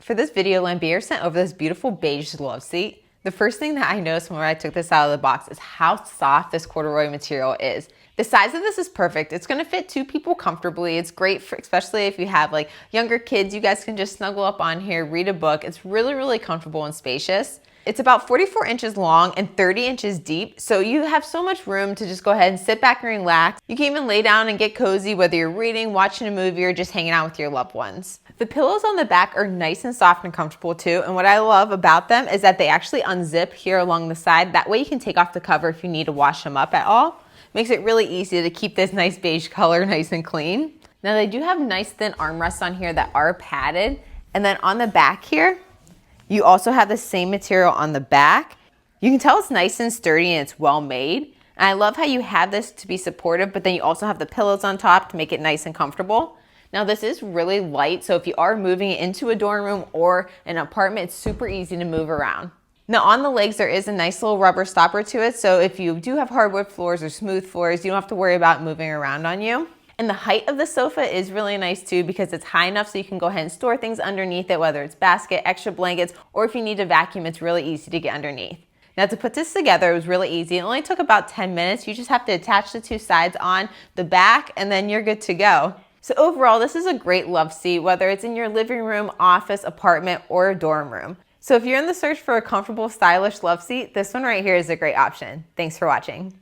For this video, Lamberia sent over this beautiful beige love seat. The first thing that I noticed when I took this out of the box is how soft this corduroy material is. The size of this is perfect. It's gonna fit 2 people comfortably. It's great for, especially if you have like younger kids, you guys can just snuggle up on here, read a book. It's really, really comfortable and spacious. It's about 44 inches long and 30 inches deep, so you have so much room to just go ahead and sit back and relax. You can even lay down and get cozy, whether you're reading, watching a movie, or just hanging out with your loved ones. The pillows on the back are nice and soft and comfortable too, and what I love about them is that they actually unzip here along the side. That way you can take off the cover if you need to wash them up at all. Makes it really easy to keep this nice beige color nice and clean. Now they do have nice thin armrests on here that are padded, and then on the back here, you also have the same material on the back. You can tell it's nice and sturdy and it's well made. And I love how you have this to be supportive, but then you also have the pillows on top to make it nice and comfortable. Now this is really light, so if you are moving it into a dorm room or an apartment, it's super easy to move around. Now on the legs, there is a nice little rubber stopper to it, so if you do have hardwood floors or smooth floors, you don't have to worry about moving around on you. And the height of the sofa is really nice too because it's high enough so you can go ahead and store things underneath it, whether it's basket, extra blankets, or if you need to vacuum, it's really easy to get underneath. Now to put this together, it was really easy. It only took about 10 minutes. You just have to attach the 2 sides on the back and then you're good to go. So overall, this is a great love seat, whether it's in your living room, office, apartment, or a dorm room. So if you're in the search for a comfortable, stylish love seat, this one right here is a great option. Thanks for watching.